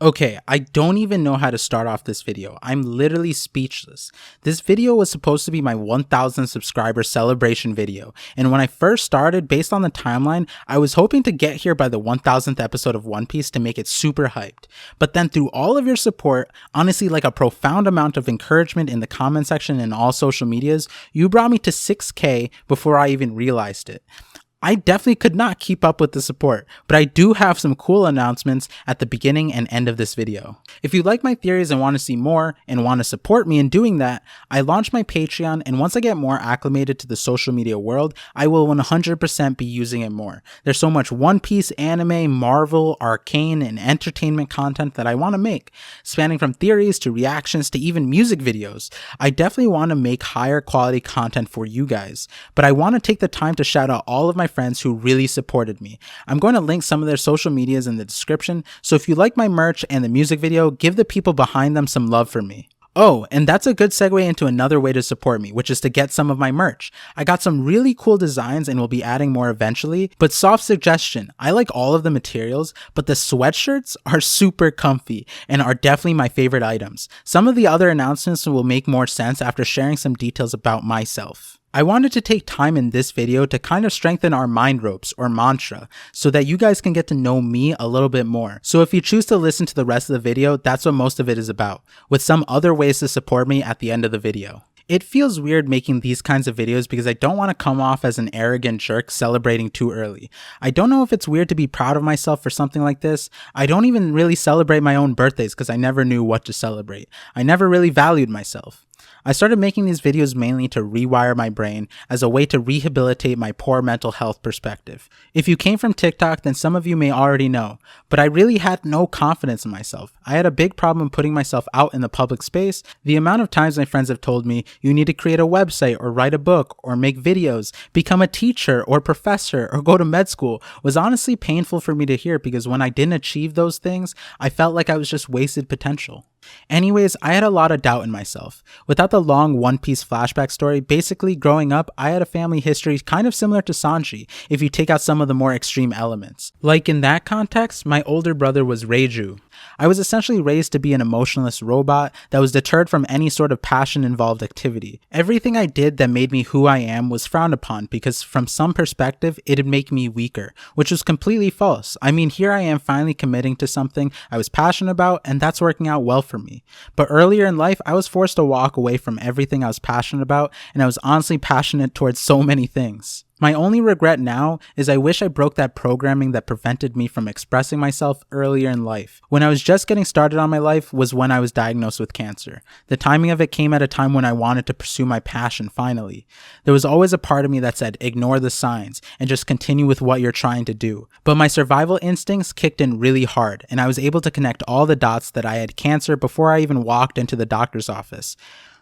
Okay, I don't even know how to start off this video. I'm literally speechless. This video was supposed to be my 1000 subscriber celebration video, and when I first started, based on the timeline, I was hoping to get here by the 1000th episode of One Piece to make it super hyped. But then through all of your support, honestly like a profound amount of encouragement in the comment section and all social medias, you brought me to 6K before I even realized it. I definitely could not keep up with the support, but I do have some cool announcements at the beginning and end of this video. If you like my theories and want to see more and want to support me in doing that, I launched my Patreon, and once I get more acclimated to the social media world, I will 100% be using it more. There's so much One Piece, anime, Marvel, arcane, and entertainment content that I want to make, spanning from theories to reactions to even music videos. I definitely want to make higher quality content for you guys, but I want to take the time to shout out all of my friends who really supported me. I'm going to link some of their social medias in the description, so if you like my merch and the music video, give the people behind them some love for me. Oh, and that's a good segue into another way to support me, which is to get some of my merch. I got some really cool designs and will be adding more eventually, but soft suggestion, I like all of the materials, but the sweatshirts are super comfy and are definitely my favorite items. Some of the other announcements will make more sense after sharing some details about myself. I wanted to take time in this video to kind of strengthen our mind ropes or mantra so that you guys can get to know me a little bit more. So if you choose to listen to the rest of the video, that's what most of it is about, with some other ways to support me at the end of the video. It feels weird making these kinds of videos because I don't want to come off as an arrogant jerk celebrating too early. I don't know if it's weird to be proud of myself for something like this. I don't even really celebrate my own birthdays because I never knew what to celebrate. I never really valued myself. I started making these videos mainly to rewire my brain as a way to rehabilitate my poor mental health perspective. If you came from TikTok, then some of you may already know, but I really had no confidence in myself. I had a big problem putting myself out in the public space. The amount of times my friends have told me, you need to create a website or write a book or make videos, become a teacher or professor or go to med school was honestly painful for me to hear because when I didn't achieve those things, I felt like I was just wasted potential. Anyways, I had a lot of doubt in myself. Without the long One Piece flashback story, basically growing up, I had a family history kind of similar to Sanji if you take out some of the more extreme elements. Like in that context, my older brother was Reiju. I was essentially raised to be an emotionless robot that was deterred from any sort of passion-involved activity. Everything I did that made me who I am was frowned upon because from some perspective, it'd make me weaker, which was completely false. I mean, here I am finally committing to something I was passionate about, and that's working out well for me. But earlier in life, I was forced to walk away from everything I was passionate about, and I was honestly passionate towards so many things. My only regret now is I wish I broke that programming that prevented me from expressing myself earlier in life. When I was just getting started on my life was when I was diagnosed with cancer. The timing of it came at a time when I wanted to pursue my passion finally. There was always a part of me that said, ignore the signs and just continue with what you're trying to do. But my survival instincts kicked in really hard, and I was able to connect all the dots that I had cancer before I even walked into the doctor's office.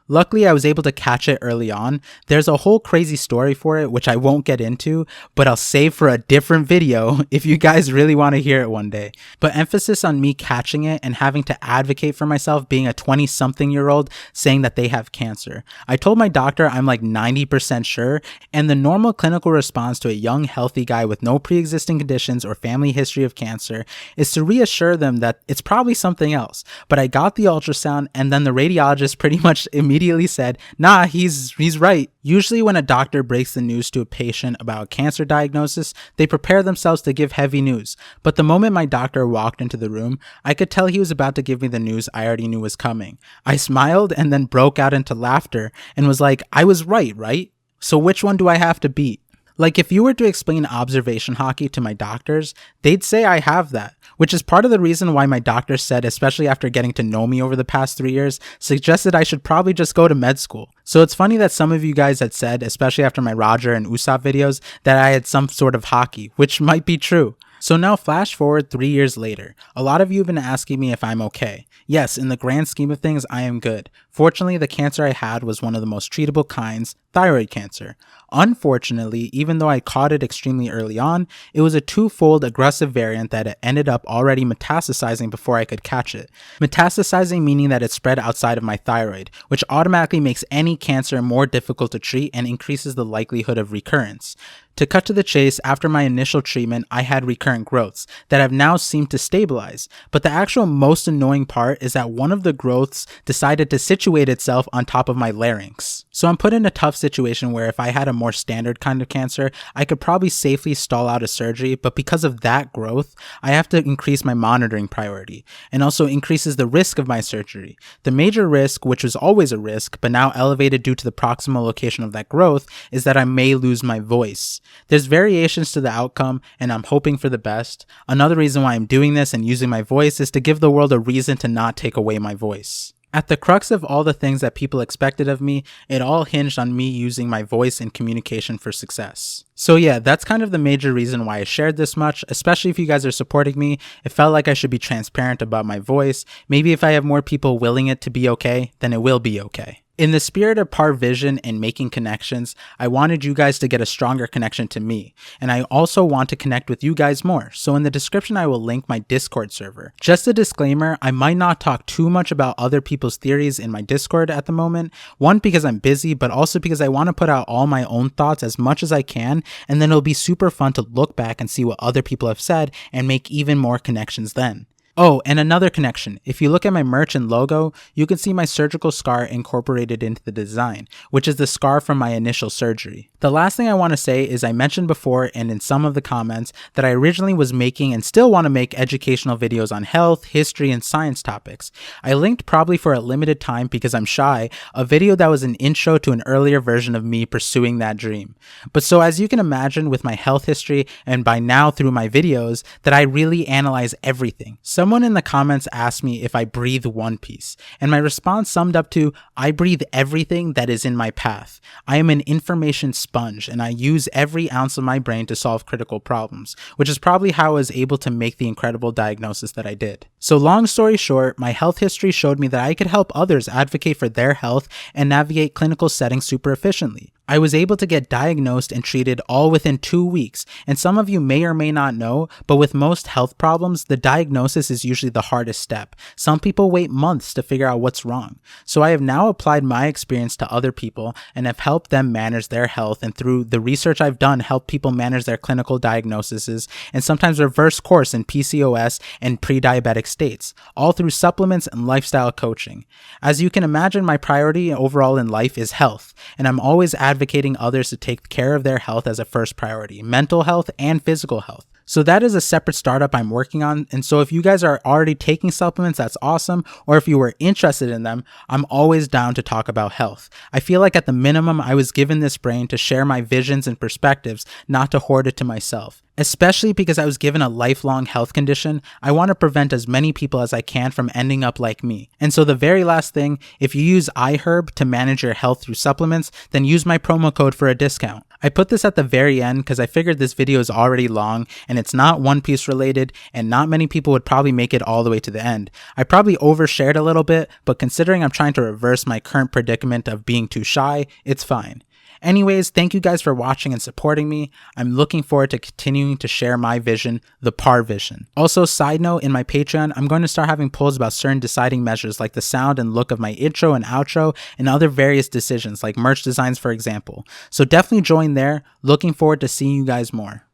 Luckily, I was able to catch it early on. There's a whole crazy story for it, which I won't get into, but I'll save for a different video if you guys really want to hear it one day. But emphasis on me catching it and having to advocate for myself being a 20-something-year-old saying that they have cancer. I told my doctor I'm like 90% sure, and the normal clinical response to a young, healthy guy with no pre-existing conditions or family history of cancer is to reassure them that it's probably something else. But I got the ultrasound, and then the radiologist pretty much immediately said, nah, he's right. Usually when a doctor breaks the news to a patient about a cancer diagnosis, they prepare themselves to give heavy news. But the moment my doctor walked into the room, I could tell he was about to give me the news I already knew was coming. I smiled and then broke out into laughter and was like, I was right? So which one do I have to beat? Like if you were to explain observation hockey to my doctors, they'd say I have that, which is part of the reason why my doctor said, especially after getting to know me over the past 3 years, suggested I should probably just go to med school. So it's funny that some of you guys had said, especially after my Roger and Usopp videos, that I had some sort of hockey, which might be true. So now flash forward 3 years later. A lot of you have been asking me if I'm okay. Yes, in the grand scheme of things, I am good. Fortunately, the cancer I had was one of the most treatable kinds, thyroid cancer. Unfortunately, even though I caught it extremely early on, it was a twofold aggressive variant that ended up already metastasizing before I could catch it. Metastasizing meaning that it spread outside of my thyroid, which automatically makes any cancer more difficult to treat and increases the likelihood of recurrence. To cut to the chase, after my initial treatment, I had recurrent growths that have now seemed to stabilize. But the actual most annoying part is that one of the growths decided to situate itself on top of my larynx. So I'm put in a tough situation where if I had a more standard kind of cancer, I could probably safely stall out a surgery, but because of that growth, I have to increase my monitoring priority, and also increases the risk of my surgery. The major risk, which was always a risk, but now elevated due to the proximal location of that growth, is that I may lose my voice. There's variations to the outcome, and I'm hoping for the best. Another reason why I'm doing this and using my voice is to give the world a reason to not take away my voice. At the crux of all the things that people expected of me, it all hinged on me using my voice in communication for success. So yeah, that's kind of the major reason why I shared this much, especially if you guys are supporting me. It felt like I should be transparent about my voice. Maybe if I have more people willing it to be okay, then it will be okay. In the spirit of ParVision and making connections, I wanted you guys to get a stronger connection to me, and I also want to connect with you guys more, so in the description I will link my Discord server. Just a disclaimer, I might not talk too much about other people's theories in my Discord at the moment, one because I'm busy, but also because I want to put out all my own thoughts as much as I can, and then it'll be super fun to look back and see what other people have said and make even more connections then. Oh, and another connection. If you look at my merch and logo, you can see my surgical scar incorporated into the design, which is the scar from my initial surgery. The last thing I want to say is I mentioned before and in some of the comments that I originally was making and still want to make educational videos on health, history, and science topics. I linked, probably for a limited time because I'm shy, a video that was an intro to an earlier version of me pursuing that dream. But so as you can imagine with my health history and by now through my videos, that I really analyze everything. Someone in the comments asked me if I breathe one piece, and my response summed up to, I breathe everything that is in my path. I am an information sponge, and I use every ounce of my brain to solve critical problems, which is probably how I was able to make the incredible diagnosis that I did. So long story short, my health history showed me that I could help others advocate for their health and navigate clinical settings super efficiently. I was able to get diagnosed and treated all within 2 weeks, and some of you may or may not know, but with most health problems, the diagnosis is usually the hardest step. Some people wait months to figure out what's wrong. So I have now applied my experience to other people and have helped them manage their health, and through the research I've done, help people manage their clinical diagnoses and sometimes reverse course in PCOS and pre-diabetic states, all through supplements and lifestyle coaching. As you can imagine, my priority overall in life is health, and I'm always advocating others to take care of their health as a first priority, mental health and physical health. So that is a separate startup I'm working on, and so if you guys are already taking supplements, that's awesome, or if you were interested in them, I'm always down to talk about health. I feel like at the minimum I was given this brain to share my visions and perspectives, not to hoard it to myself. Especially because I was given a lifelong health condition, I want to prevent as many people as I can from ending up like me. And so the very last thing, if you use iHerb to manage your health through supplements, then use my promo code for a discount. I put this at the very end because I figured this video is already long and it's not One Piece related, and not many people would probably make it all the way to the end. I probably overshared a little bit, but considering I'm trying to reverse my current predicament of being too shy, it's fine. Anyways, thank you guys for watching and supporting me. I'm looking forward to continuing to share my vision, the ParVision. Also, side note, in my Patreon, I'm going to start having polls about certain deciding measures like the sound and look of my intro and outro and other various decisions like merch designs, for example. So definitely join there. Looking forward to seeing you guys more.